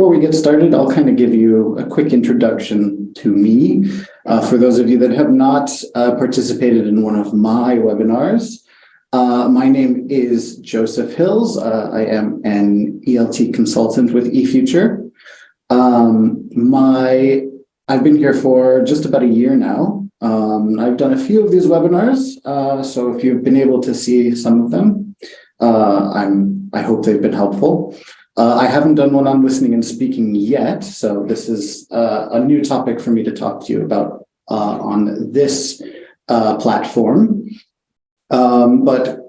before we get started, I'll kind of give you a quick introduction to me. For those of you that have not participated in one of my webinars, my name is Joseph Hills. I am an ELT consultant with eFuture. I've been here for just about a year now. I've done a few of these webinars, so if you've been able to see some of them, I hope they've been helpful. I haven't done one on listening and speaking yet, so this is a new topic for me to talk to you about on this platform. But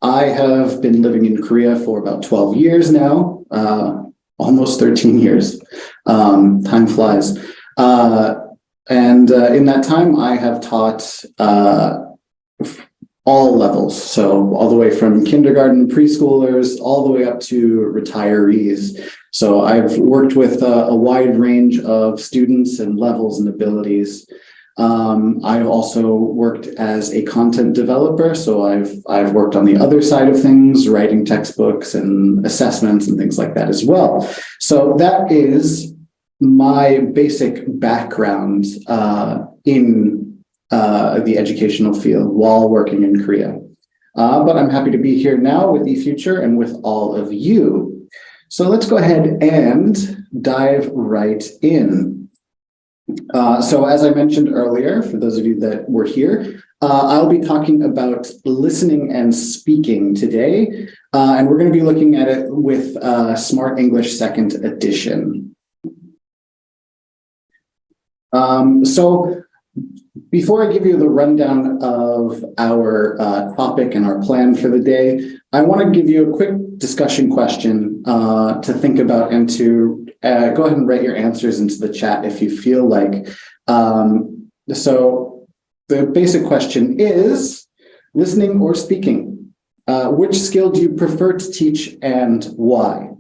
I have been living in Korea for about 12 years now, almost 13 years. Time flies. And in that time, I have taught all levels. So all the way from kindergarten preschoolers, all the way up to retirees. So I've worked with a wide range of students and levels and abilities. I've also worked as a content developer. So I've worked on the other side of things, writing textbooks and assessments and things like that as well. So that is my basic background in the educational field while working in Korea. But I'm happy to be here now with eFuture and with all of you. So let's go ahead and dive right in. So as I mentioned earlier, for those of you that were here, I'll be talking about listening and speaking today. And we're going to be looking at it with Smart English 2nd edition. So before I give you the rundown of our topic and our plan for the day, I want to give you a quick discussion question to think about and to go ahead and write your answers into the chat if you feel like. So the basic question is, listening or speaking? Which skill do you prefer to teach and why?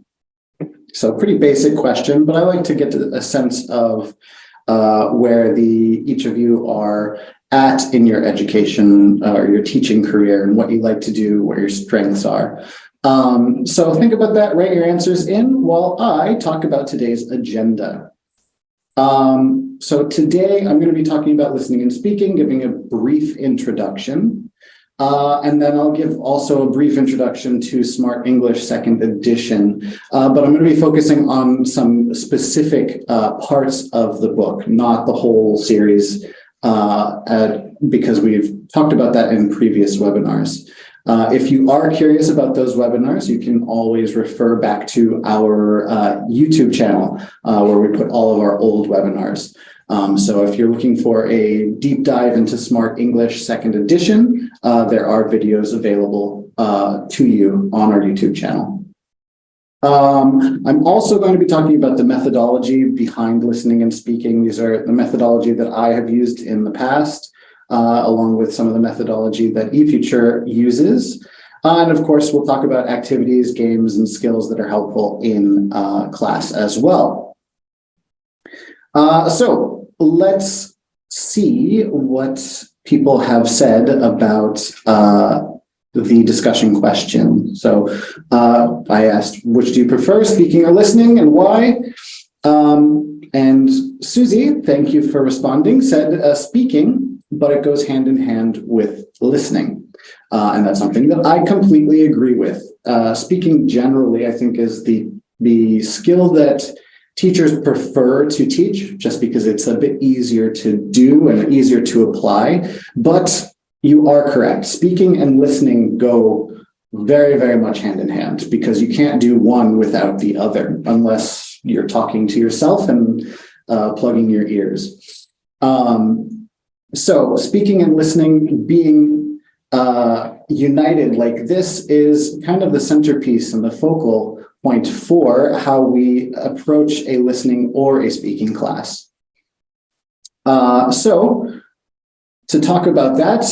So pretty basic question, but I like to get a sense of where each of you are at in your education or your teaching career and what you like to do, where your strengths are. So think about that, write your answers in while I talk about today's agenda. So today I'm going to be talking about listening and speaking, giving a brief introduction. And then I'll give also a brief introduction to Smart English 2nd edition, but I'm going to be focusing on some specific parts of the book, not the whole series, because we've talked about that in previous webinars. If you are curious about those webinars, you can always refer back to our YouTube channel, where we put all of our old webinars. So if you're looking for a deep dive into Smart English 2nd edition, there are videos available to you on our YouTube channel. I'm also going to be talking about the methodology behind listening and speaking. These are the methodology that I have used in the past, along with some of the methodology that eFuture uses. And of course, we'll talk about activities, games, and skills that are helpful in class as well. So let's see what people have said about the discussion question. So I asked, which do you prefer, speaking or listening, and why? And Susie, thank you for responding, said speaking, but it goes hand in hand with listening. And that's something that I completely agree with. Speaking generally, I think, is the skill that teachers prefer to teach, just because it's a bit easier to do and easier to apply. But you are correct. Speaking and listening go very, very much hand in hand, because you can't do one without the other unless you're talking to yourself and plugging your ears. So speaking and listening being united like this is kind of the centerpiece and the focal point for how we approach a listening or a speaking class. So to talk about that,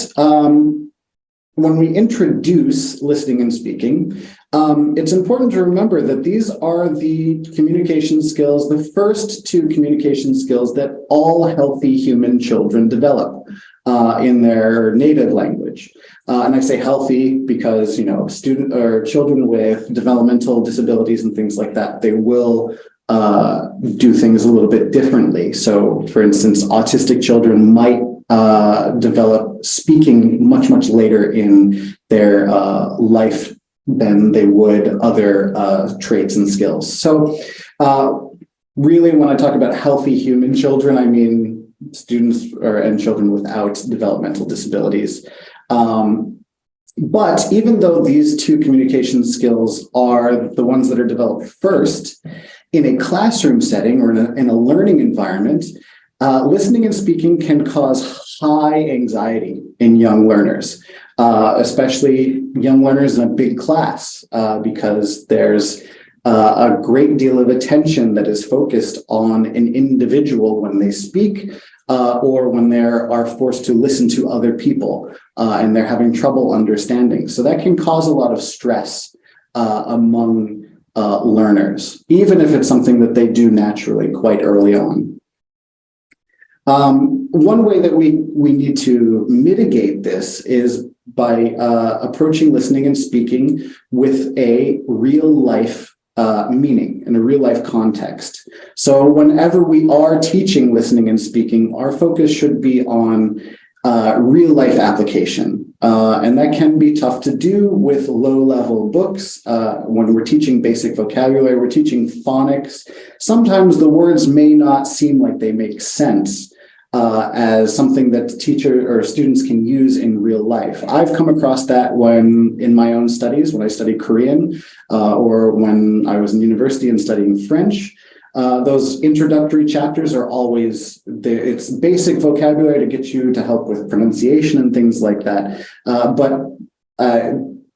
when we introduce listening and speaking, it's important to remember that these are the communication skills, the first two communication skills that all healthy human children develop in their native language. And I say healthy because, children with developmental disabilities and things like that, they will do things a little bit differently. So, for instance, autistic children might develop speaking much, much later in their life than they would other traits and skills. So really, when I talk about healthy human children, I mean students and children without developmental disabilities. But even though these two communication skills are the ones that are developed first, in a classroom setting or in a learning environment, listening and speaking can cause high anxiety in young learners, especially young learners in a big class, because there's a great deal of attention that is focused on an individual when they speak, or when they are forced to listen to other people and they're having trouble understanding. So that can cause a lot of stress among learners, even if it's something that they do naturally quite early on. One way that we need to mitigate this is by approaching listening and speaking with a real life meaning and a real life context. So whenever we are teaching listening and speaking, our focus should be on real life application. And that can be tough to do with low level books. When we're teaching basic vocabulary, we're teaching phonics. Sometimes the words may not seem like they make sense as something that teachers or students can use in real life. I've come across that when in my own studies, when I studied Korean, or when I was in university and studying French. Those introductory chapters are always, it's basic vocabulary to get you to help with pronunciation and things like that.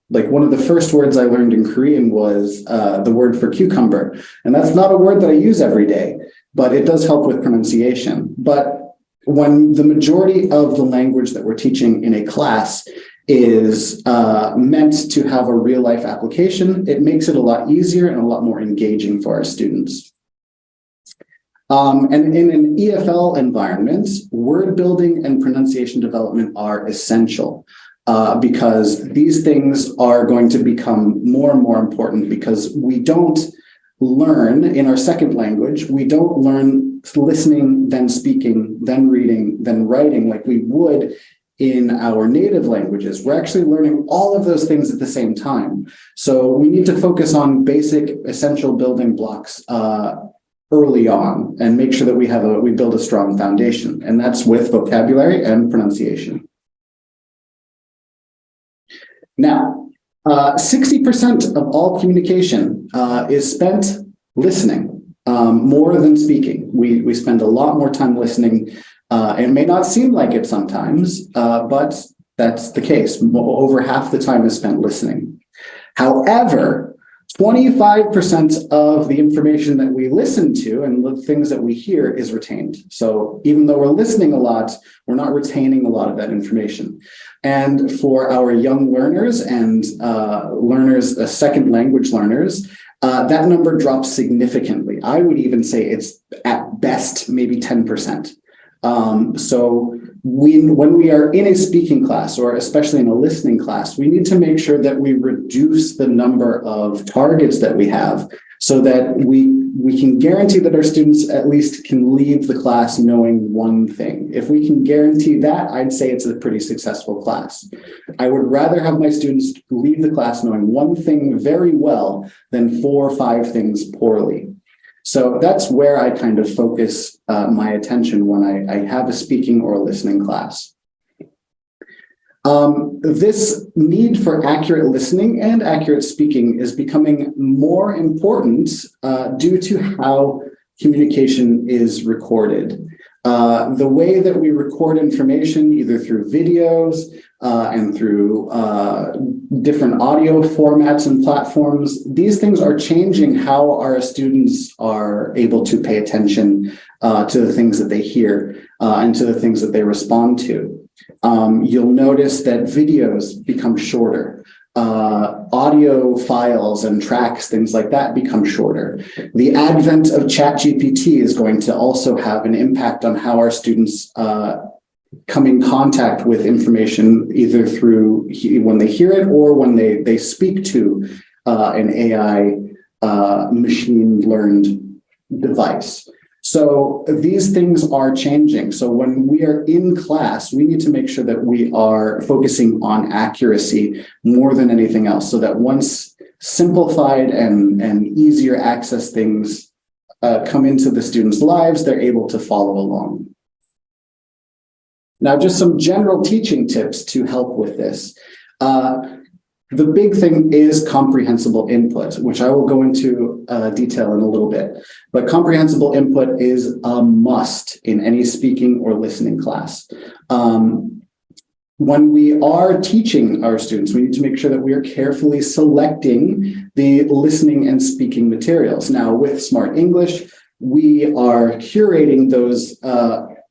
Like one of the first words I learned in Korean was the word for cucumber. And that's not a word that I use every day, but it does help with pronunciation. But when the majority of the language that we're teaching in a class is meant to have a real life application, it makes it a lot easier and a lot more engaging for our students. And in an EFL environment, word building and pronunciation development are essential because these things are going to become more and more important because we don't learn in our second language, we don't learn listening, then speaking, then reading, then writing like we would in our native languages. We're actually learning all of those things at the same time. So we need to focus on basic essential building blocks early on and make sure that we build a strong foundation, and that's with vocabulary and pronunciation. Now, 60% of all communication is spent listening, more than speaking. We spend a lot more time listening. It may not seem like it sometimes, but that's the case. Over half the time is spent listening. However, 25% of the information that we listen to and the things that we hear is retained. So even though we're listening a lot, we're not retaining a lot of that information. And for our young learners and second language learers, that number drops significantly. I would even say it's at best maybe 10%. So when we are in a speaking class, or especially in a listening class, we need to make sure that we reduce the number of targets that we have so that we can guarantee that our students at least can leave the class knowing one thing. If we can guarantee that, I'd say it's a pretty successful class. I would rather have my students leave the class knowing one thing very well than 4 or 5 things poorly. So that's where I kind of focus my attention when I have a speaking or a listening class. This need for accurate listening and accurate speaking is becoming more important due to how communication is recorded. The way that we record information, either through videos and through different audio formats and platforms, these things are changing how our students are able to pay attention to the things that they hear and to the things that they respond to. You'll notice that videos become shorter. Audio files and tracks, things like that, become shorter. The advent of ChatGPT is going to also have an impact on how our students come in contact with information, either through when they hear it or when they speak to an AI machine learned device. So these things are changing. So when we are in class, we need to make sure that we are focusing on accuracy more than anything else, so that once simplified and easier access things come into the students' lives, they're able to follow along. Now, just some general teaching tips to help with this. The big thing is comprehensible input, which I will go into detail in a little bit. But comprehensible input is a must in any speaking or listening class. When we are teaching our students, we need to make sure that we are carefully selecting the listening and speaking materials. Now, with Smart English, we are curating those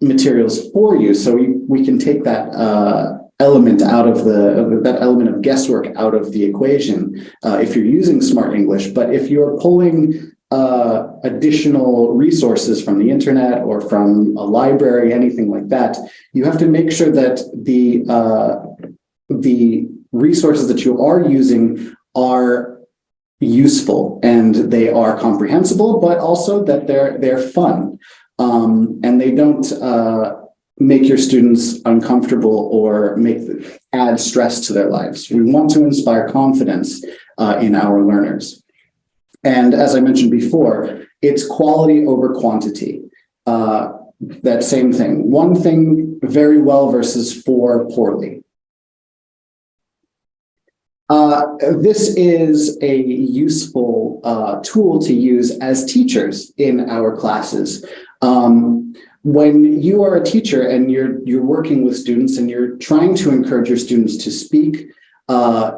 materials for you, so we can take that element out of that element of guesswork out of the equation if you're using Smart English. But if you're pulling additional resources from the internet or from a library, anything like that, you have to make sure that the resources that you are using are useful and they are comprehensible, but also that they're fun and they don't make your students uncomfortable or add stress to their lives. We want to inspire confidence in our learners. And as I mentioned before, it's quality over quantity. That same thing. One thing very well versus four poorly. This is a useful tool to use as teachers in our classes. When you are a teacher and you're working with students and you're trying to encourage your students to speak,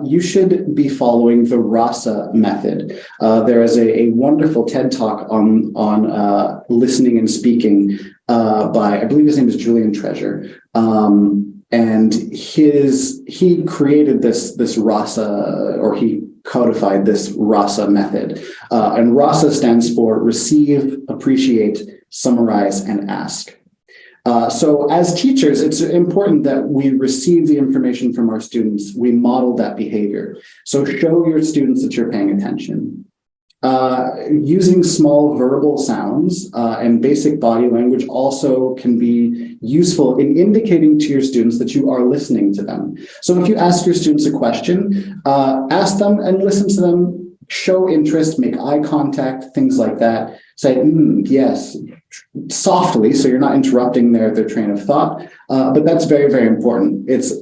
you should be following the RASA method. There is a wonderful TED Talk on listening and speaking by, I believe his name is Julian Treasure. And he created this RASA, or he codified this RASA method. And RASA stands for receive, appreciate, summarize, and ask. So as teachers, it's important that we receive the information from our students. We model that behavior. So show your students that you're paying attention. Using small verbal sounds and basic body language also can be useful in indicating to your students that you are listening to them. So if you ask your students a question, ask them and listen to them, show interest, make eye contact, things like that. Say, yes, softly, so you're not interrupting their train of thought. But that's very, very important. It's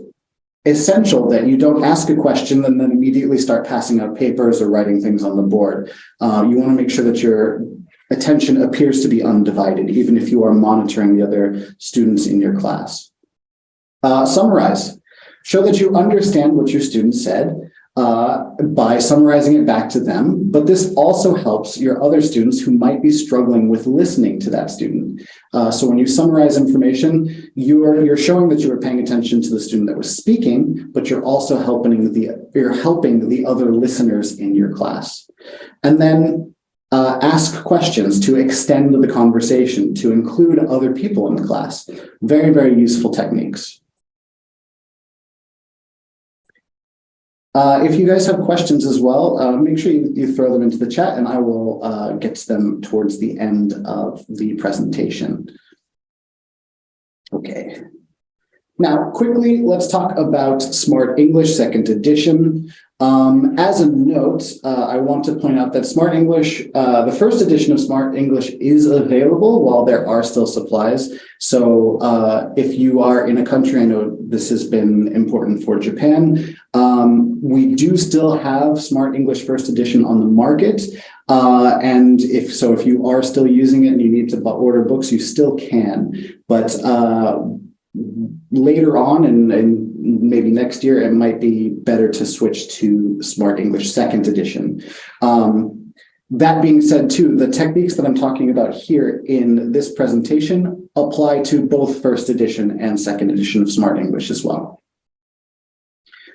essential that you don't ask a question and then immediately start passing out papers or writing things on the board. You want to make sure that your attention appears to be undivided, even if you are monitoring the other students in your class. Summarize. Show that you understand what your students said by summarizing it back to them, but this also helps your other students who might be struggling with listening to that student. So when you summarize information, you're showing that you are paying attention to the student that was speaking, but you're also helping the other listeners in your class. And then ask questions to extend the conversation, to include other people in the class. Very, very useful techniques. If you guys have questions as well, make sure you throw them into the chat and I will get to them towards the end of the presentation. Okay. Now, quickly, let's talk about Smart English 2nd edition. As a note, I want to point out that Smart English, the 1st edition of Smart English is available while there are still supplies. So if you are in a country, I know this has been important for Japan, we do still have Smart English 1st edition on the market. And if you are still using it and you need to order books, you still can. But later on and maybe next year, it might be better to switch to Smart English 2nd edition. That being said, too, the techniques that I'm talking about here in this presentation apply to both 1st edition and 2nd edition of Smart English as well.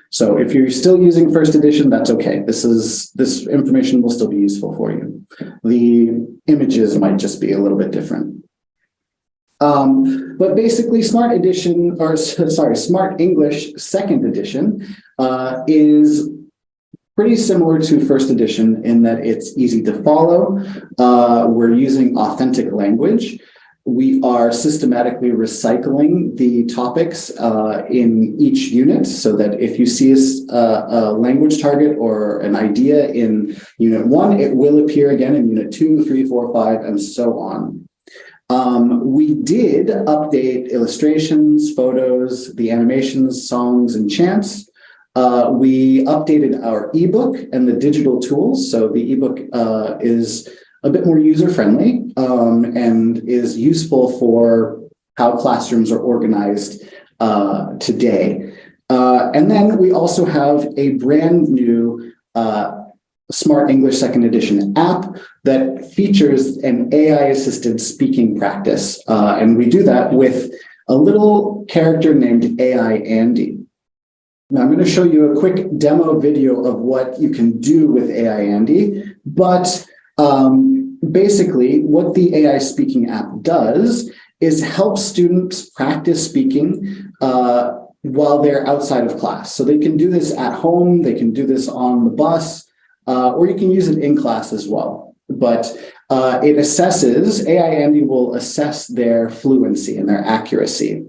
So if you're still using 1st edition, that's okay. This information will still be useful for you. The images might just be a little bit different. But basically, Smart English 2nd edition is pretty similar to first edition in that it's easy to follow. We're using authentic language. We are systematically recycling the topics in each unit so that if you see a language target or an idea in Unit 1, it will appear again in Unit 2, 3, 4, 5, and so on. We did update illustrations, photos, the animations, songs, and chants. We updated our ebook and the digital tools. So the ebook is a bit more user-friendly and is useful for how classrooms are organized today. And then we also have a brand new Smart English Second Edition app that features an AI-assisted speaking practice. And we do that with a little character named AI Andy. Now I'm going to show you a quick demo video of what you can do with AI Andy, but basically what the AI speaking app does is help students practice speaking while they're outside of class. So they can do this at home, they can do this on the bus, or you can use it in class as well. But it assesses, AI Andy will assess their fluency and their accuracy.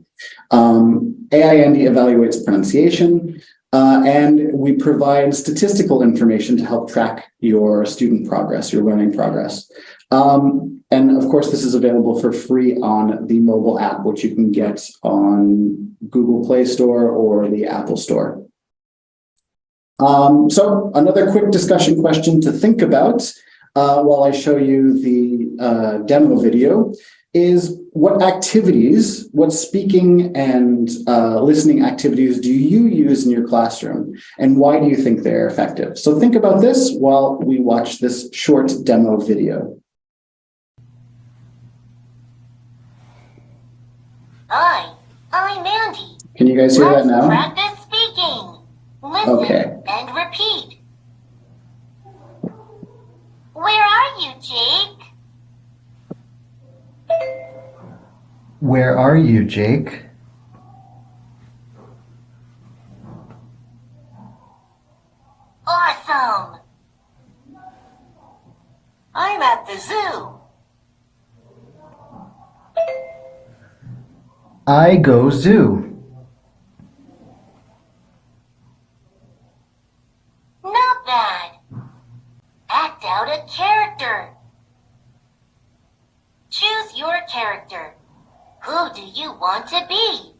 AI Andy evaluates pronunciation, and we provide statistical information to help track your student progress, your learning progress. And of course, this is available for free on the mobile app, which you can get on Google Play Store or the Apple Store. So another quick discussion question to think about while I show you the demo video is what activities, what speaking and listening activities do you use in your classroom, and why do you think they're effective? So think about this while we watch this short demo video. Hi, I'm Andy. Can you guys hear that now? Practice speaking. Listen and repeat. Where are you, Jake? Where are you, Jake? Awesome. I'm at the zoo. I go zoo. Not bad. Act out a character. Choose your character. Who do you want to be?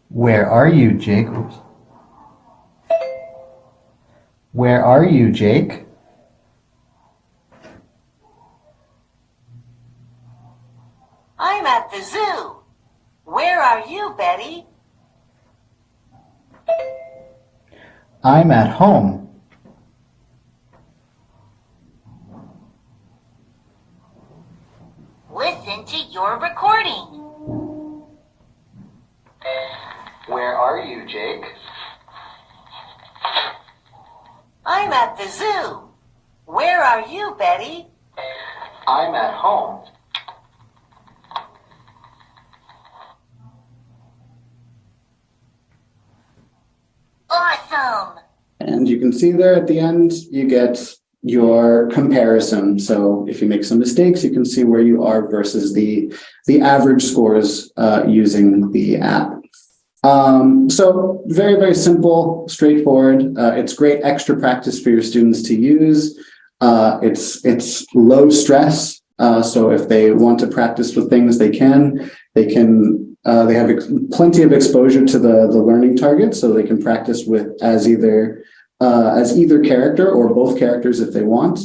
Where are you, Jake? Oops. Where are you, Jake? I'm at the zoo. Where are you, Betty? I'm at home. Listen to your recording. Where are you, Jake? I'm at the zoo. Where are you, Betty? I'm at home. Awesome. And you can see there at the end, you get your comparison. So if you make some mistakes, you can see where you are versus the average scores using the app. So very, very simple, straightforward. It's great extra practice for your students to use. It's low stress. So if they want to practice with things, they have plenty of exposure to the learning target, so they can practice with as either character or both characters if they want.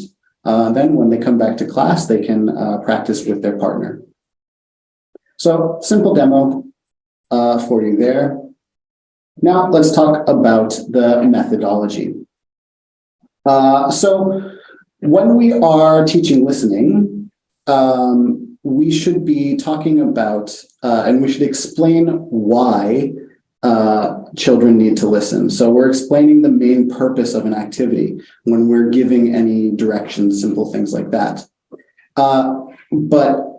Then when they come back to class, they can practice with their partner. So simple demo for you there. Now let's talk about the methodology. So when we are teaching listening, we should be talking about, and we should explain why children need to listen. So we're explaining the main purpose of an activity when we're giving any directions, simple things like that. But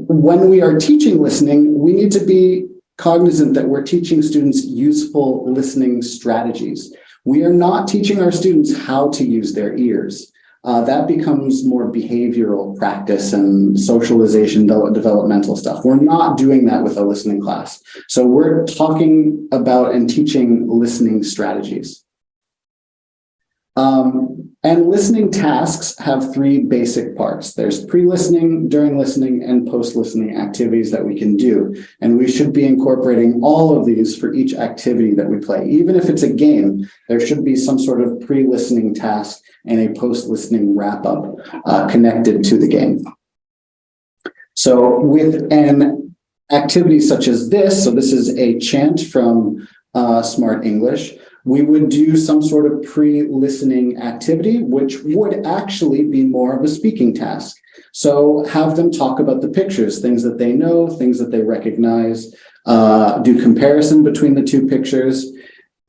when we are teaching listening, we need to be cognizant that we're teaching students useful listening strategies. We are not teaching our students how to use their ears. That becomes more behavioral practice and socialization, developmental stuff. We're not doing that with a listening class. So we're talking about and teaching listening strategies. And listening tasks have three basic parts. There's pre-listening, during listening, and post-listening activities that we can do. And we should be incorporating all of these for each activity that we play. Even if it's a game, there should be some sort of pre-listening task and a post-listening wrap-up connected to the game. So with an activity such as this, so this is a chant from Smart English, we would do some sort of pre-listening activity, which would actually be more of a speaking task. So have them talk about the pictures, things that they know, things that they recognize, do comparison between the two pictures,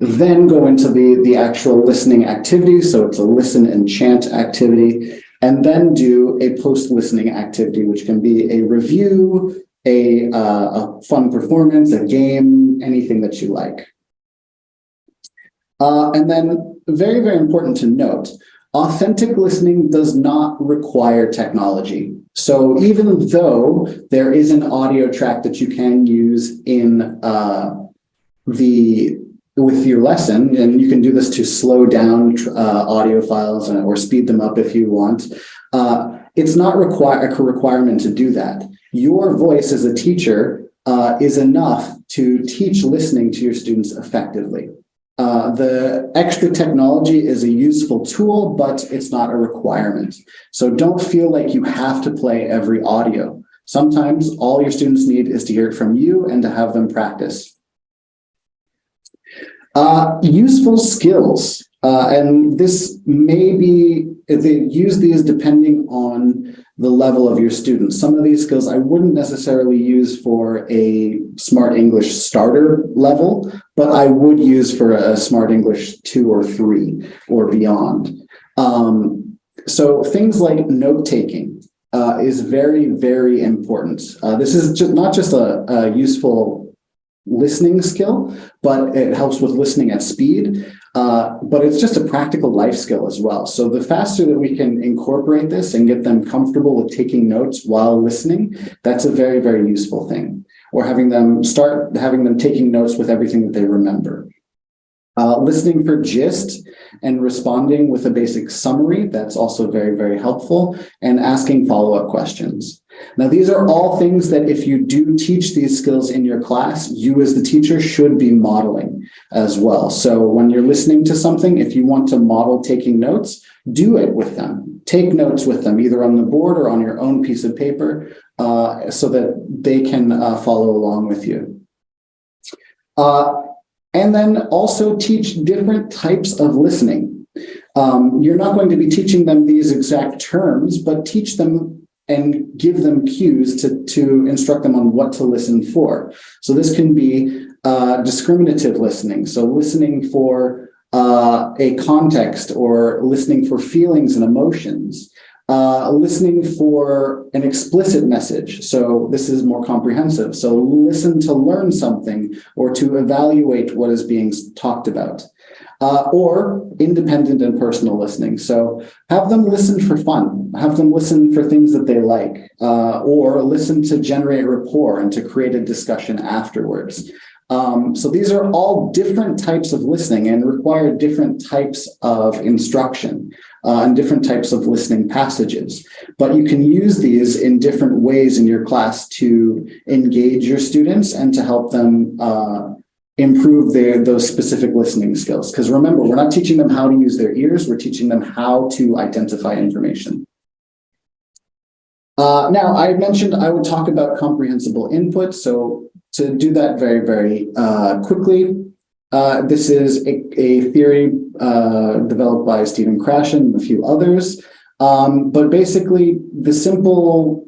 then go into the actual listening activity. So it's a listen and chant activity, and then do a post-listening activity, which can be a review, a fun performance, a game, anything that you like. And then very, very important to note, authentic listening does not require technology. So even though there is an audio track that you can use in with your lesson, and you can do this to slow down audio files or speed them up if you want, it's not a requirement to do that. Your voice as a teacher is enough to teach listening to your students effectively. The extra technology is a useful tool, but it's not a requirement. So don't feel like you have to play every audio. Sometimes all your students need is to hear it from you and to have them practice. Useful skills, and this may be, they use these depending on the level of your students. Some of these skills I wouldn't necessarily use for a Smart English starter level, but I would use for a Smart English 2 or 3 or beyond. So things like note-taking is very, very important. This is not just a useful listening skill, but it helps with listening at speed. But it's just a practical life skill as well. So the faster that we can incorporate this and get them comfortable with taking notes while listening, that's a very, very useful thing. Or having them taking notes with everything that they remember. Listening for gist and responding with a basic summary, that's also very, very helpful, and asking follow-up questions. Now, these are all things that if you do teach these skills in your class, you as the teacher should be modeling as well. So when you're listening to something, if you want to model taking notes, do it with them. Take notes with them, either on the board or on your own piece of paper, so that they can follow along with you. And then also teach different types of listening. You're not going to be teaching them these exact terms, but teach them and give them cues to instruct them on what to listen for. So this can be discriminative listening. So listening for a context, or listening for feelings and emotions. Listening for an explicit message. So this is more comprehensive. So listen to learn something or to evaluate what is being talked about. Or independent and personal listening. So have them listen for fun, have them listen for things that they like, or listen to generate rapport and to create a discussion afterwards. So these are all different types of listening and require different types of instruction and different types of listening passages. But you can use these in different ways in your class to engage your students and to help them improve those specific listening skills. Because remember, we're not teaching them how to use their ears, we're teaching them how to identify information. Now, I mentioned I would talk about comprehensible input. So to do that very, very quickly, this is a theory developed by Stephen Krashen and a few others. But basically, the simple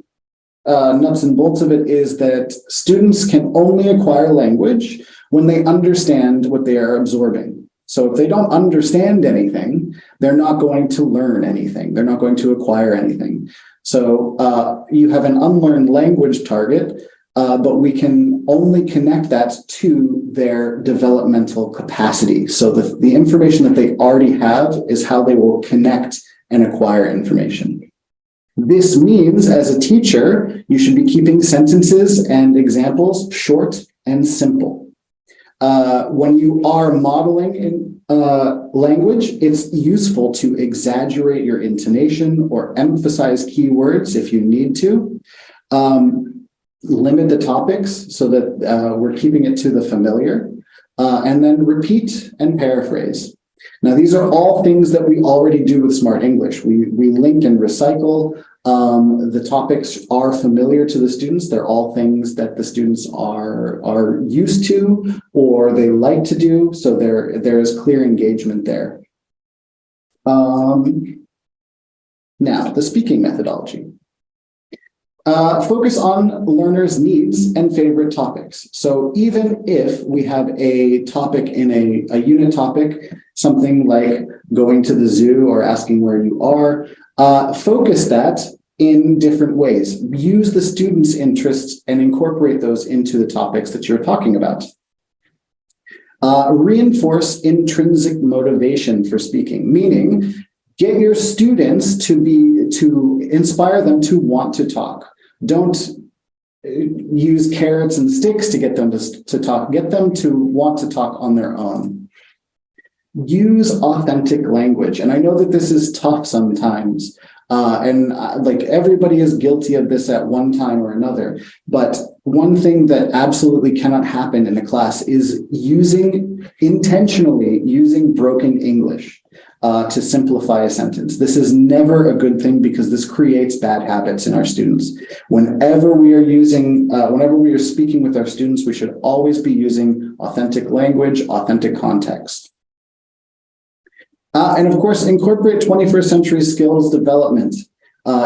nuts and bolts of it is that students can only acquire language when they understand what they are absorbing. So if they don't understand anything, they're not going to learn anything. They're not going to acquire anything. So you have an unlearned language target, but we can only connect that to their developmental capacity. So the information that they already have is how they will connect and acquire information. This means, as a teacher, you should be keeping sentences and examples short and simple. When you are modeling in language, it's useful to exaggerate your intonation or emphasize keywords if you need to. Limit the topics so that we're keeping it to the familiar, and then repeat and paraphrase. Now, these are all things that we already do with Smart English. We link and recycle. The topics are familiar to the students. They're all things that the students are used to or they like to do. So there is clear engagement there. Now, the speaking methodology. Focus on learners' needs and favorite topics. So even if we have a topic in a unit topic, something like going to the zoo or asking where you are, focus that in different ways. Use the students' interests and incorporate those into the topics that you're talking about. Reinforce intrinsic motivation for speaking, meaning get your students to inspire them to want to talk. Don't use carrots and sticks to get them to talk. Get them to want to talk on their own. Use authentic language. And I know that this is tough sometimes. Like everybody is guilty of this at one time or another. But one thing that absolutely cannot happen in a class is intentionally using broken English to simplify a sentence. This is never a good thing because this creates bad habits in our students. Whenever we are speaking with our students, we should always be using authentic language, authentic context. And of course, incorporate 21st century skills development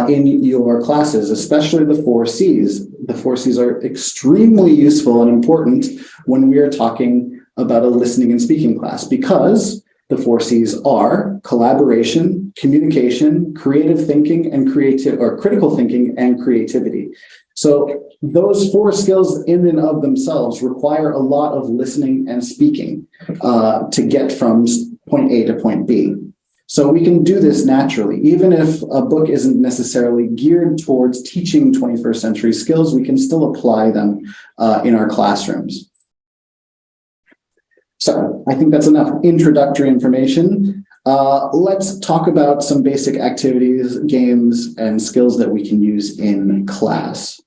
in your classes, especially the 4 C's. The 4 C's are extremely useful and important when we are talking about a listening and speaking class, because the 4 C's are collaboration, communication, creative thinking, and critical thinking and creativity. So those 4 skills in and of themselves require a lot of listening and speaking to get from point A to point B. So we can do this naturally. Even if a book isn't necessarily geared towards teaching 21st century skills, we can still apply them in our classrooms. So I think that's enough introductory information. Let's talk about some basic activities, games, and skills that we can use in class.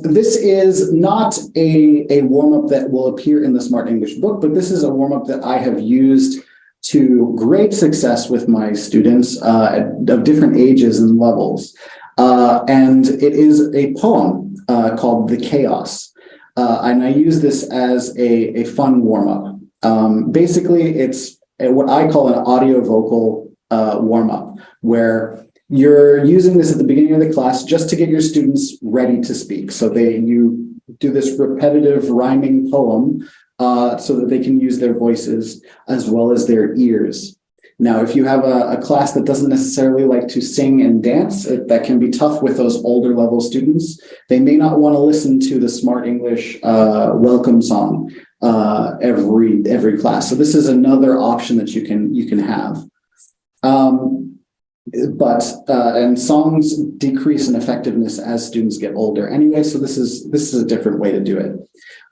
This is not a warm-up that will appear in the Smart English book, but this is a warm-up that I have used to great success with my students of different ages and levels. And it is a poem called The Chaos. And I use this as a fun warm-up. Basically, it's what I call an audio vocal warm-up, where you're using this at the beginning of the class just to get your students ready to speak. So you do this repetitive rhyming poem so that they can use their voices as well as their ears. Now, if you have a class that doesn't necessarily like to sing and dance, that can be tough with those older level students. They may not want to listen to the Smart English welcome song every class. So this is another option that you can have. And songs decrease in effectiveness as students get older anyway, so this is a different way to do it.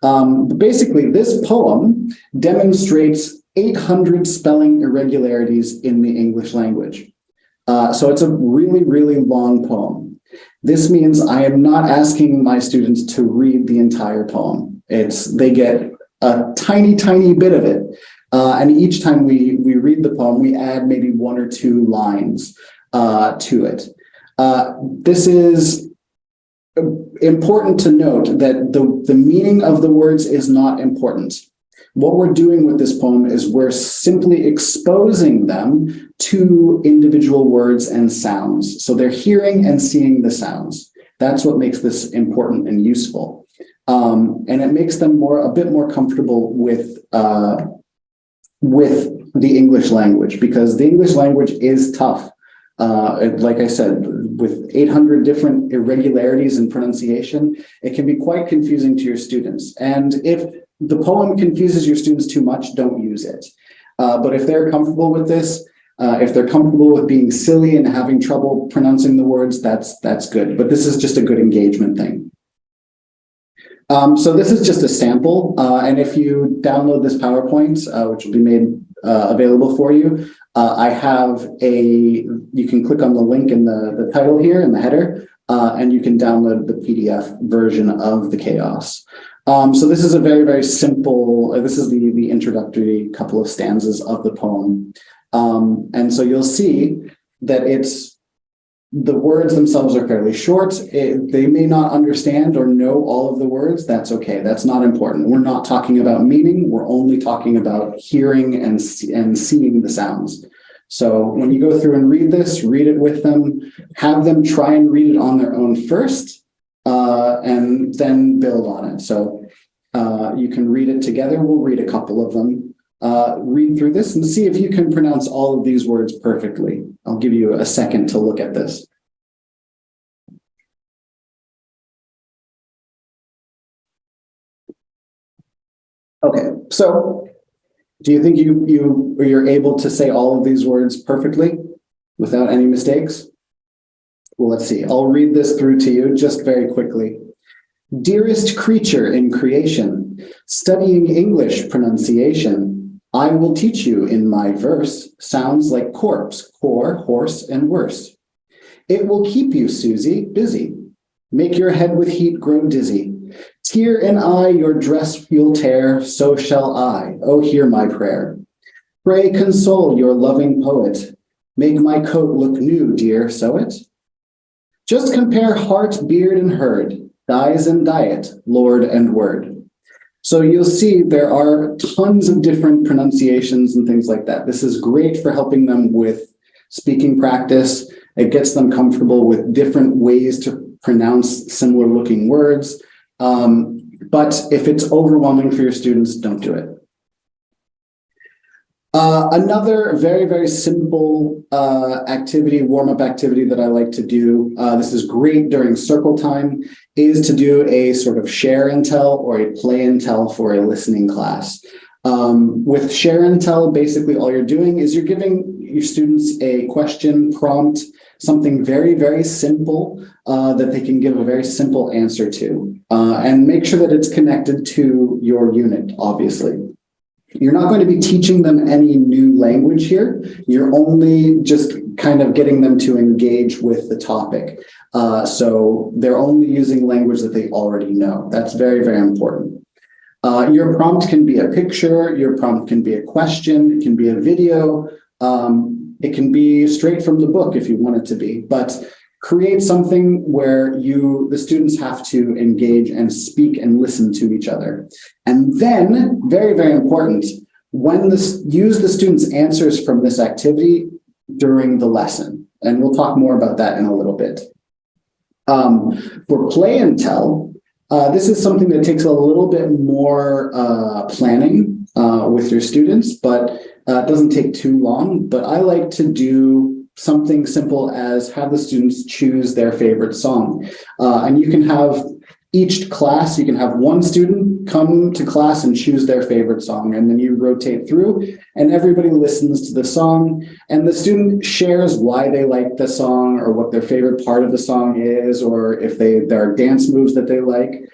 But basically, this poem demonstrates 800 spelling irregularities in the English language. So it's a really, really long poem. This means I am not asking my students to read the entire poem. They get a tiny, tiny bit of it. And each time we read the poem, we add maybe 1 or 2 lines to it. This is important to note that the meaning of the words is not important. What we're doing with this poem is we're simply exposing them to individual words and sounds. So they're hearing and seeing the sounds. That's what makes this important and useful. And it makes them a bit more comfortable with the English language, because the English language is tough. Like I said, with 800 different irregularities in pronunciation, it can be quite confusing to your students. And if the poem confuses your students too much, don't use it. But if they're comfortable with this, if they're comfortable with being silly and having trouble pronouncing the words, that's good. But this is just a good engagement thing. So this is just a sample. And if you download this PowerPoint, which will be made available for you, you can click on the link in the title here in the header, and you can download the PDF version of the chaos. So this is a very, very simple, this is the introductory couple of stanzas of the poem. And so you'll see that the words themselves are fairly short. They may not understand or know all of the words. That's okay. That's not important. We're not talking about meaning. We're only talking about hearing and seeing the sounds. So when you go through and read this, read it with them, have them try and read it on their own first, and then build on it. So you can read it together. We'll read a couple of them. Read through this and see if you can pronounce all of these words perfectly. I'll give you a second to look at this. Okay, so do you think you're able to say all of these words perfectly without any mistakes? Well, let's see. I'll read this through to you just very quickly. Dearest creature in creation, studying English pronunciation, I will teach you in my verse sounds like corpse, core, horse, and worse. It will keep you, Susie, busy. Make your head with heat grow dizzy. Tear in eye your dress you'll tear, so shall I. Oh, hear my prayer. Pray console your loving poet. Make my coat look new, dear, sew it. Just compare heart, beard, and herd, dyes and diet, Lord and word. So you'll see there are tons of different pronunciations and things like that. This is great for helping them with speaking practice. It gets them comfortable with different ways to pronounce similar looking words. But if it's overwhelming for your students, don't do it. Another very, very simple activity, warm-up activity that I like to do, this is great during circle time, is to do a sort of share and tell or a play and tell for a listening class. With share and tell, basically all you're doing is you're giving your students a question prompt, something very, very simple that they can give a very simple answer to, and make sure that it's connected to your unit, obviously. You're not going to be teaching them any new language here. You're only just kind of getting them to engage with the topic. So they're only using language that they already know. That's very, very important. Your prompt can be a picture. Your prompt can be a question. It can be a video. It can be straight from the book if you want it to be. But create something where the students have to engage and speak and listen to each other. And then, very, very important, use the students' answers from this activity during the lesson. And we'll talk more about that in a little bit. For play and tell, this is something that takes a little bit more planning with your students, but it doesn't take too long. But I like to do something simple as have the students choose their favorite song. And you can have each class, you can have one student come to class and choose their favorite song, and then you rotate through and everybody listens to the song and the student shares why they like the song or what their favorite part of the song is, or if there are dance moves that they like.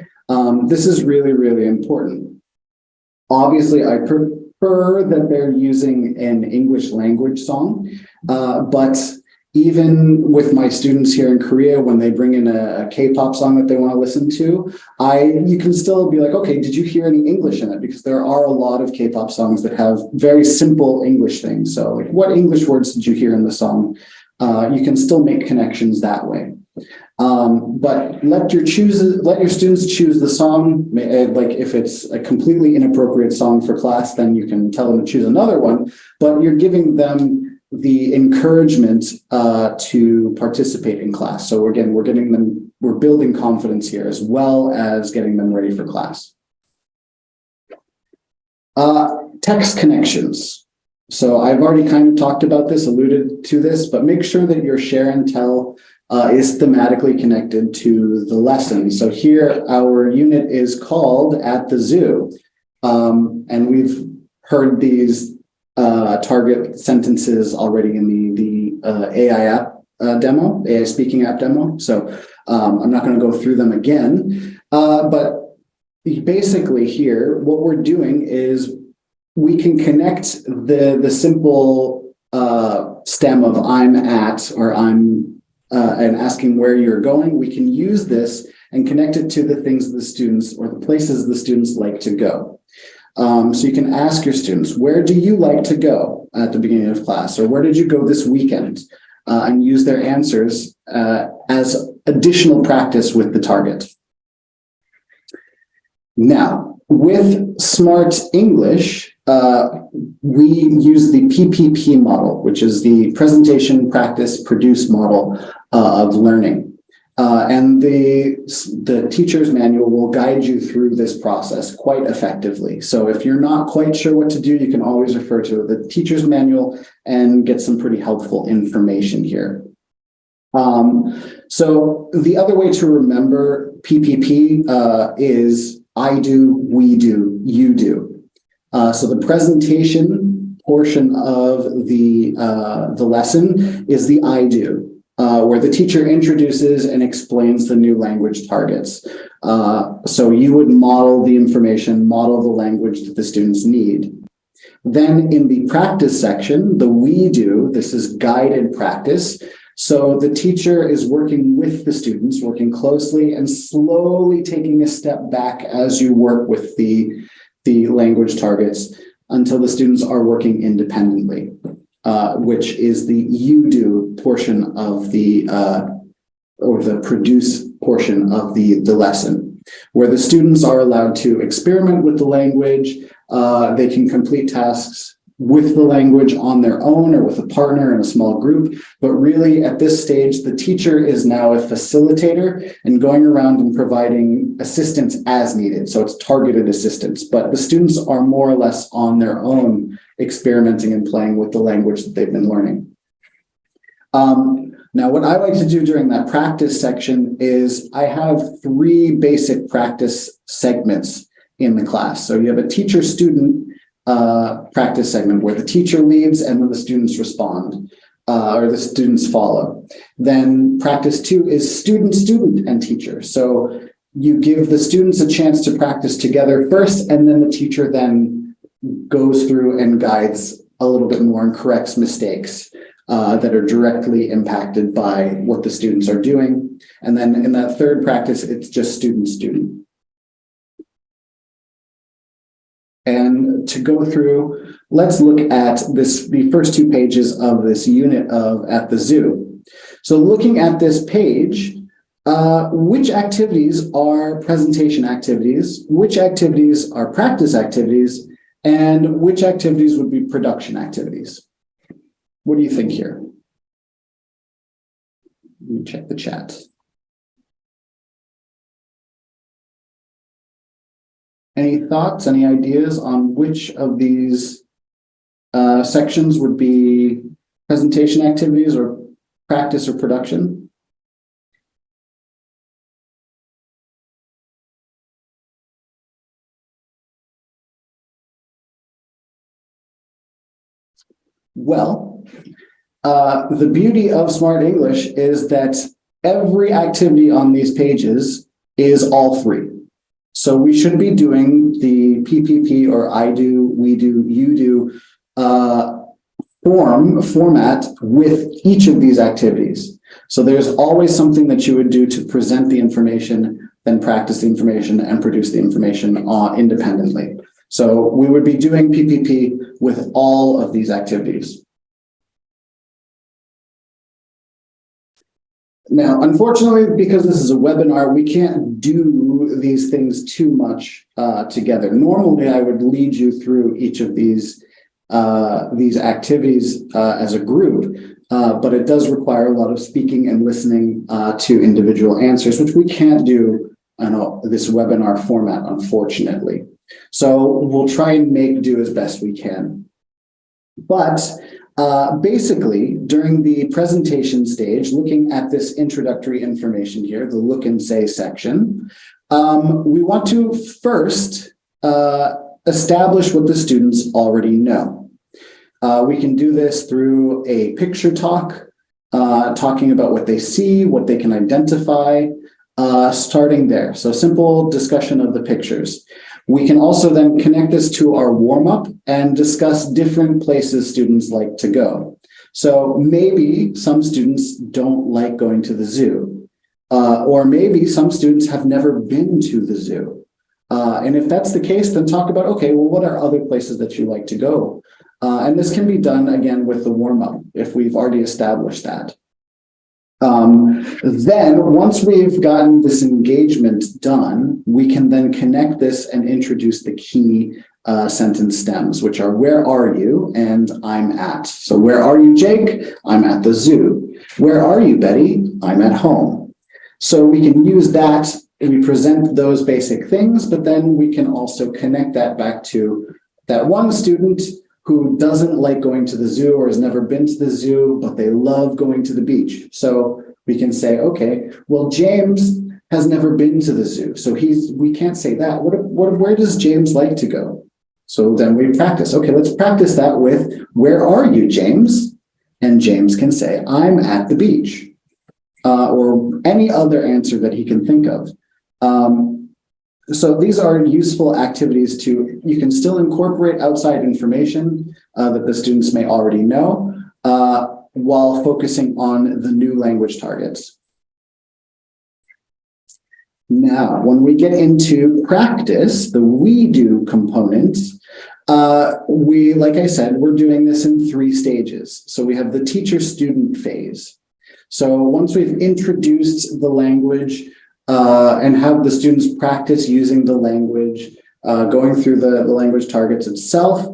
This is really, really important. Obviously, I prefer that they're using an English language song, but even with my students here in Korea, when they bring in a K-pop song that they want to listen to, you can still be like, okay, did you hear any English in it? Because there are a lot of K-pop songs that have very simple English things. So like, what English words did you hear in the song? You can still make connections that way. But let your students choose the song. Like if it's a completely inappropriate song for class, then you can tell them to choose another one, but you're giving them the encouragement to participate in class. So again, we're building confidence here as well as getting them ready for class. Text connections. So I've already kind of talked about this, alluded to this, but make sure that your share and tell is thematically connected to the lesson. So here our unit is called At the Zoo. And we've heard these target sentences already in the AI app demo, AI speaking app demo. So I'm not going to go through them again, but basically here, what we're doing is we can connect the simple stem of I'm at or I'm and asking where you're going. We can use this and connect it to the things the students or the places the students like to go. So you can ask your students, where do you like to go at the beginning of class? Or where did you go this weekend? And use their answers as additional practice with the target. Now, with Smart English, we use the PPP model, which is the presentation, practice, produce model of learning. And the teacher's manual will guide you through this process quite effectively. So if you're not quite sure what to do, you can always refer to the teacher's manual and get some pretty helpful information here. So the other way to remember PPP is I do, we do, you do. So the presentation portion of the lesson is the I do. Where the teacher introduces and explains the new language targets. So you would model the information, model the language that the students need. Then in the practice section, the we do, this is guided practice. So the teacher is working with the students, working closely and slowly taking a step back as you work with the language targets until the students are working independently. Which is the you do portion of the or the produce portion of the lesson, where the students are allowed to experiment with the language. They can complete tasks with the language on their own or with a partner in a small group. But really at this stage, the teacher is now a facilitator and going around and providing assistance as needed. So it's targeted assistance, but the students are more or less on their own experimenting and playing with the language that they've been learning. Now, what I like to do during that practice section is I have 3 basic practice segments in the class. So you have a teacher-student practice segment where the teacher leads and then the students respond or the students follow. Then practice 2 is student and teacher. So you give the students a chance to practice together first, and then the teacher then goes through and guides a little bit more and corrects mistakes that are directly impacted by what the students are doing. And then in that third practice, it's just student. And to go through, let's look at the first 2 pages of this unit of At the Zoo. So looking at this page, which activities are presentation activities, which activities are practice activities, and which activities would be production activities? What do you think here? Let me check the chat. Any thoughts, any ideas on which of these sections would be presentation activities or practice or production? Well, the beauty of Smart English is that every activity on these pages is all 3. So we should be doing the PPP or I do, we do, you do format with each of these activities. So there's always something that you would do to present the information, then practice the information and produce the information independently. So we would be doing PPP with all of these activities. Now, unfortunately, because this is a webinar, we can't do these things too much together. Normally, I would lead you through each of these activities as a group, but it does require a lot of speaking and listening to individual answers, which we can't do in this webinar format, unfortunately. So we'll try and make do as best we can. But basically, during the presentation stage, looking at this introductory information here, the look and say section, we want to first establish what the students already know. We can do this through a picture talk, talking about what they see, what they can identify, starting there. So simple discussion of the pictures. We can also then connect this to our warm-up and discuss different places students like to go. So maybe some students don't like going to the zoo, or maybe some students have never been to the zoo. And if that's the case, then talk about, okay, well, what are other places that you like to go? And this can be done again with the warm-up if we've already established that. Then once we've gotten this engagement done, we can then connect this and introduce the key sentence stems, which are where are you and I'm at. So where are you, Jake? I'm at the zoo. Where are you, Betty? I'm at home. So we can use that, we present those basic things, but then we can also connect that back to that one student who doesn't like going to the zoo or has never been to the zoo, but they love going to the beach. So we can say, okay, well, James has never been to the zoo. So we can't say that. Where does James like to go? So then we practice. Okay, let's practice that with, where are you, James? And James can say, I'm at the beach, or any other answer that he can think of. So these are useful activities you can still incorporate outside information that the students may already know while focusing on the new language targets. Now, when we get into practice, the we do component, like I said, we're doing this in 3 stages. So we have the teacher-student phase. So once we've introduced the language, and have the students practice using the language, going through the language targets itself,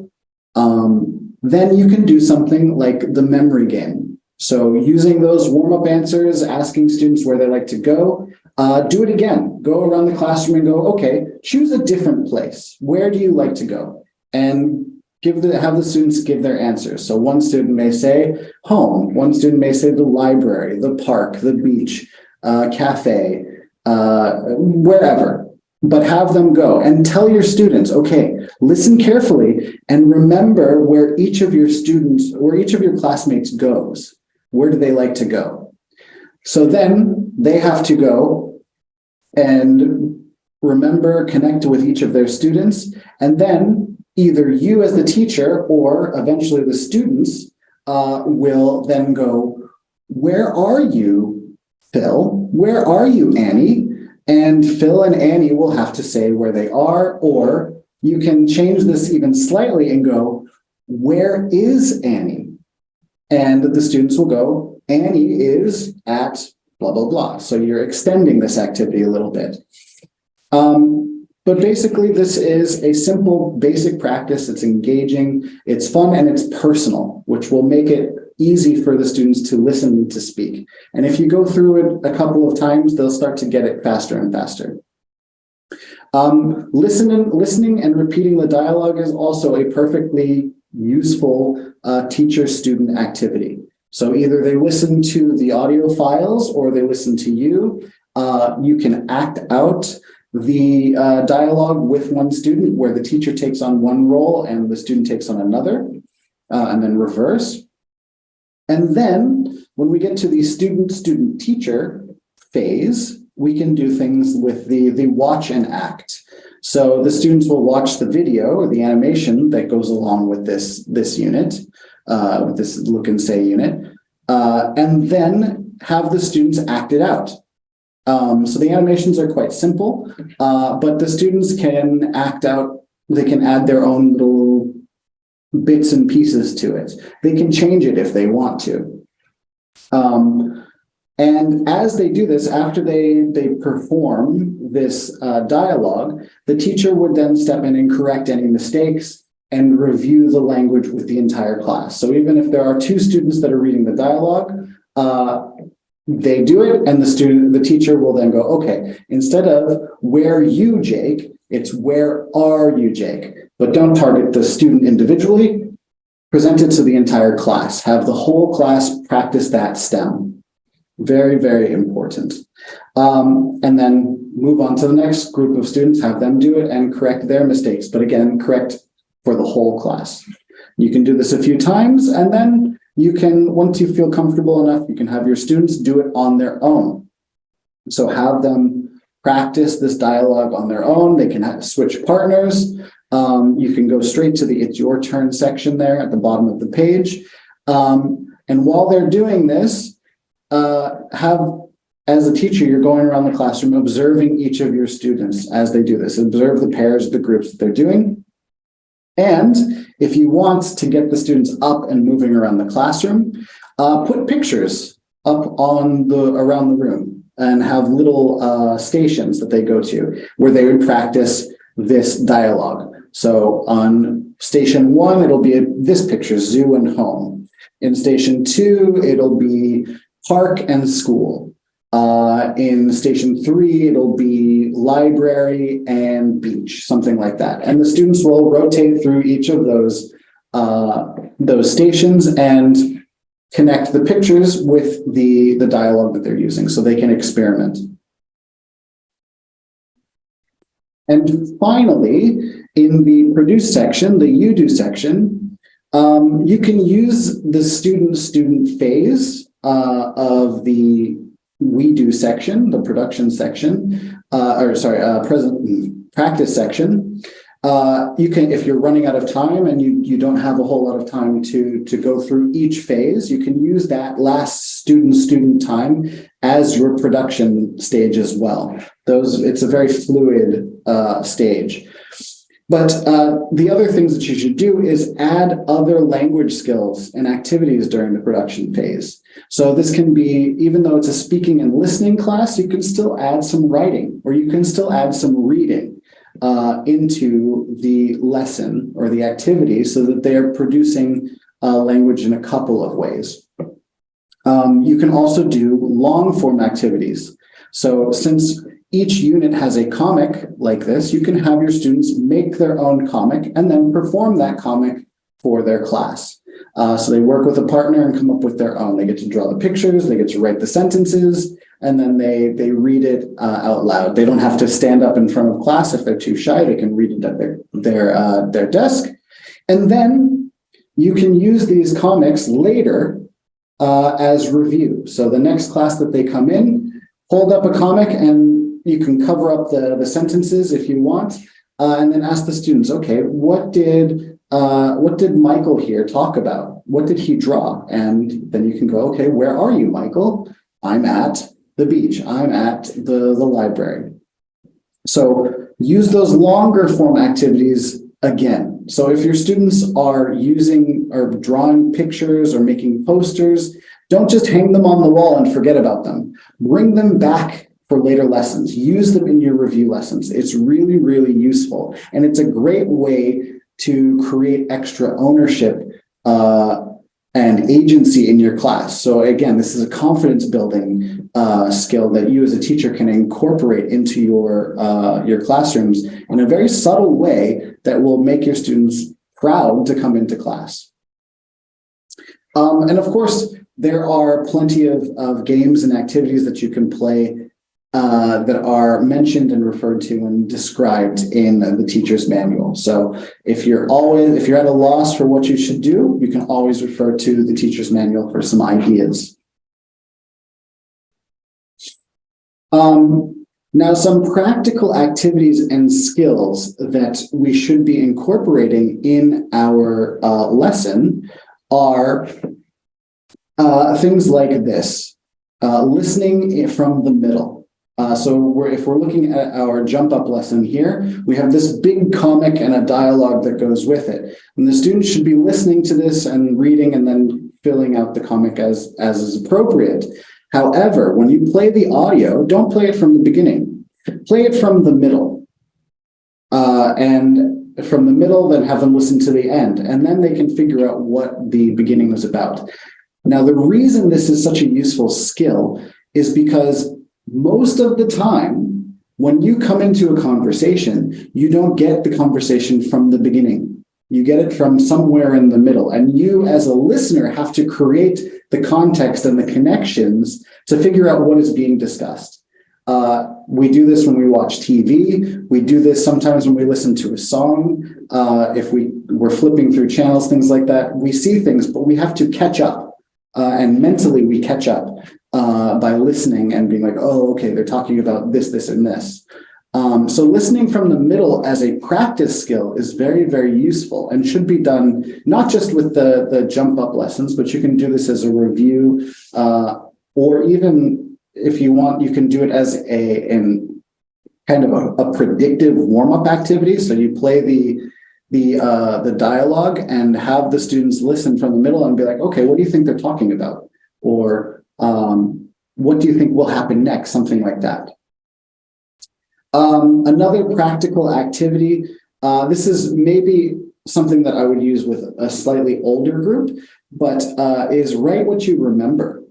then you can do something like the memory game. So using those warm-up answers, asking students where they like to go, do it again. Go around the classroom and go, okay, choose a different place. Where do you like to go? And have the students give their answers. So one student may say home, one student may say the library, the park, the beach, cafe, wherever, but have them go and tell your students, okay, listen carefully and remember where each of your classmates goes. Where do they like to go? So then they have to go and remember, connect with each of their students, and then either you as the teacher or eventually the students will then go, where are you, Phil? Where are you, Annie? And Phil and Annie will have to say where they are, or you can change this even slightly and go, where is Annie? And the students will go, Annie is at blah, blah, blah. So you're extending this activity a little bit. But basically, this is a simple, basic practice. It's engaging, it's fun, and it's personal, which will make it easy for the students to listen and to speak. And if you go through it a couple of times, they'll start to get it faster and faster. Listening and repeating the dialogue is also a perfectly useful teacher-student activity. So either they listen to the audio files or they listen to you. You can act out the dialogue with one student where the teacher takes on one role and the student takes on another, and then reverse. And then when we get to the student-teacher phase, we can do things with the watch and act. So the students will watch the video or the animation that goes along with this unit, with this look and say unit, and then have the students act it out. So the animations are quite simple, but the students can act out, they can add their own little bits and pieces to it. They can change it if they want to. And as they do this, after they perform this dialogue, the teacher would then step in and correct any mistakes and review the language with the entire class. So even if there are 2 students that are reading the dialogue, they do it, and the teacher will then go, okay, instead of where you, Jake, it's where are you, Jake? But don't target the student individually. present it to the entire class. Have the whole class practice that STEM. Very, very important. And then move on to the next group of students, have them do it and correct their mistakes. But again, correct for the whole class. You can do this a few times, and then you can, once you feel comfortable enough, you can have your students do it on their own. So have them practice this dialogue on their own. They can switch partners. You can go straight to the It's Your Turn section there at the bottom of the page. And while they're doing this, as a teacher, you're going around the classroom observing each of your students as they do this. Observe the pairs, the groups that they're doing. And if you want to get the students up and moving around the classroom, put pictures up on around the room and have little stations that they go to where they would practice this dialogue. So on station 1, it'll be this picture, zoo and home. In station 2, it'll be park and school. In station 3, it'll be library and beach, something like that. And the students will rotate through each of those stations and connect the pictures with the dialogue that they're using so they can experiment. And finally, in the produce section, the you do section, you can use the student phase of the we do section, the production section, practice section. You can, if you're running out of time and you don't have a whole lot of time to go through each phase, you can use that last student time as your production stage as well. It's a very fluid stage. But the other things that you should do is add other language skills and activities during the production phase. So this can be, even though it's a speaking and listening class, you can still add some writing, or you can still add some reading into the lesson or the activity so that they are producing language in a couple of ways. You can also do long form activities. So since each unit has a comic like this, you can have your students make their own comic and then perform that comic for their class. So they work with a partner and come up with their own. They get to draw the pictures, they get to write the sentences, and then they read it out loud. They don't have to stand up in front of class if they're too shy. They can read it at their desk. And then you can use these comics later as review. So the next class that they come in, hold up a comic and you can cover up the sentences if you want, and then ask the students, okay, what did Michael here talk about? What did he draw? And then you can go, okay, where are you, Michael? I'm at the beach. I'm at the library. So use those longer form activities again. So if your students are using or drawing pictures or making posters, don't just hang them on the wall and forget about them. Bring them back for later lessons. Use them in your review lessons. It's really, really useful. And it's a great way to create extra ownership and agency in your class. So again, this is a confidence building skill that you as a teacher can incorporate into your classrooms in a very subtle way that will make your students proud to come into class. And of course, there are plenty of games and activities that you can play that are mentioned and referred to and described in the teacher's manual. So if you're at a loss for what you should do, you can always refer to the teacher's manual for some ideas. Now, some practical activities and skills that we should be incorporating in our lesson are things like this, listening from the middle. So if we're looking at our jump up lesson here, we have this big comic and a dialogue that goes with it. And the students should be listening to this and reading and then filling out the comic as is appropriate. However, when you play the audio, don't play it from the beginning. Play it from the middle. And from the middle, then have them listen to the end. And then they can figure out what the beginning was about. Now, the reason this is such a useful skill is because most of the time, when you come into a conversation, you don't get the conversation from the beginning. You get it from somewhere in the middle. And you as a listener have to create the context and the connections to figure out what is being discussed. We do this when we watch TV. We do this sometimes when we listen to a song. If we're flipping through channels, things like that, we see things, but we have to catch up. And mentally we catch up by listening and being like, oh, okay, they're talking about this, this, and this. So listening from the middle as a practice skill is very, very useful and should be done not just with the jump up lessons, but you can do this as a review, or even if you want, you can do it as a kind of a predictive warm-up activity. So you play the dialogue and have the students listen from the middle and be like, okay, what do you think they're talking about? Or what do you think will happen next? Something like that. Another practical activity, this is maybe something that I would use with a slightly older group, but is write what you remember.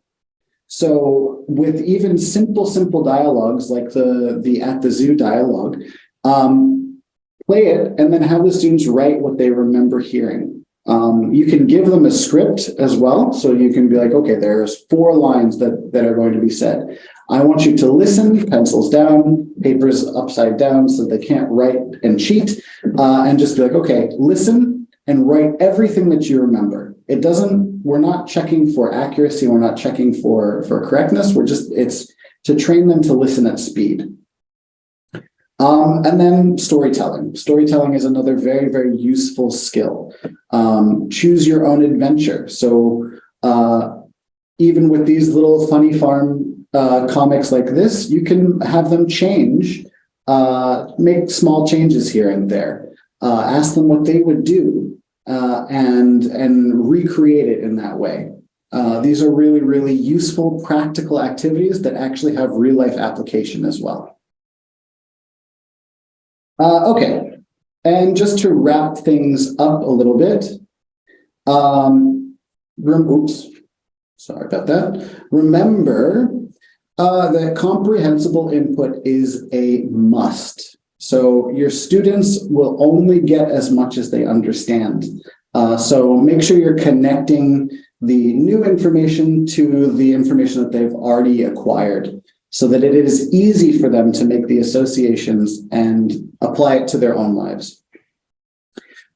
So with even simple dialogues like the at the zoo dialogue, play it and then have the students write what they remember hearing. You can give them a script as well. So you can be like, okay, there's 4 lines that are going to be said. I want you to listen, pencils down, papers upside down so they can't write and cheat, and just be like, okay, listen and write everything that you remember. We're not checking for accuracy. We're not checking for correctness. It's to train them to listen at speed. And then storytelling. Storytelling is another very, very useful skill. Choose your own adventure. So even with these little funny farm comics like this, you can have them change, make small changes here and there. Ask them what they would do and recreate it in that way. These are really, really useful practical activities that actually have real life application as well. Okay, and just to wrap things up a little bit, oops, sorry about that. Remember that comprehensible input is a must. So your students will only get as much as they understand. So make sure you're connecting the new information to the information that they've already acquired, so that it is easy for them to make the associations and apply it to their own lives.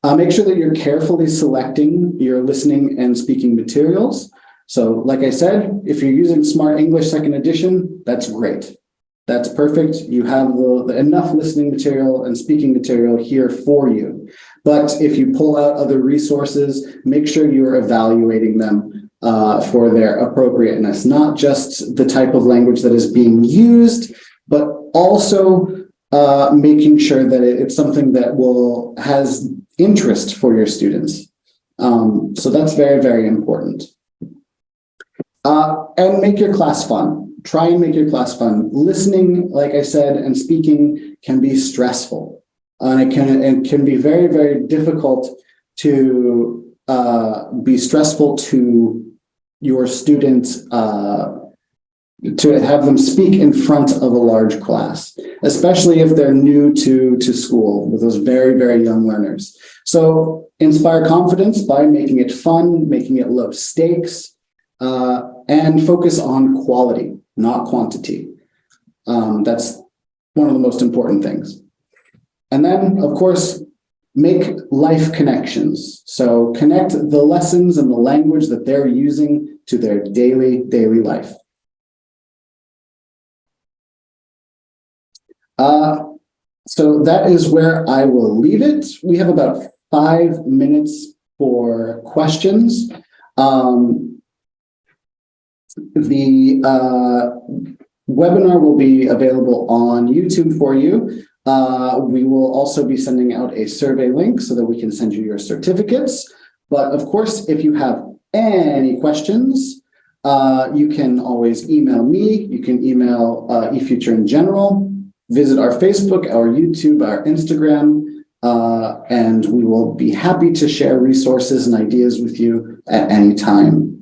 Make sure that you're carefully selecting your listening and speaking materials. So like I said, if you're using Smart English 2nd edition, that's great. That's perfect. You have enough listening material and speaking material here for you. But if you pull out other resources, make sure you're evaluating them for their appropriateness, not just the type of language that is being used, but also making sure that it's something that has interest for your students. So that's very, very important. And make your class fun. Try and make your class fun. Listening, like I said, and speaking can be stressful. And it can be very, very difficult to be stressful to your students, to have them speak in front of a large class, especially if they're new to school with those very, very young learners. So inspire confidence by making it fun, making it low stakes, and focus on quality, not quantity. That's one of the most important things. And then, of course, make life connections. So connect the lessons and the language that they're using to their daily life. So that is where I will leave it. We have about 5 minutes for questions. The webinar will be available on YouTube for you. We will also be sending out a survey link so that we can send you your certificates. But of course, if you have any questions, you can always email me. You can email eFuture in general. Visit our Facebook, our YouTube, our Instagram, and we will be happy to share resources and ideas with you at any time.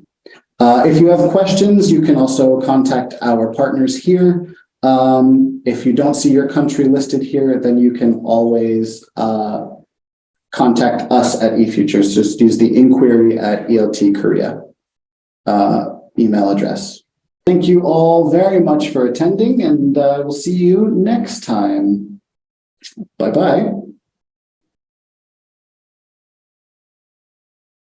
If you have questions, you can also contact our partners here. If you don't see your country listed here, then you can always contact us at eFutures. Just use the inquiry at ELT Korea email address. Thank you all very much for attending, and we'll see you next time. Bye-bye.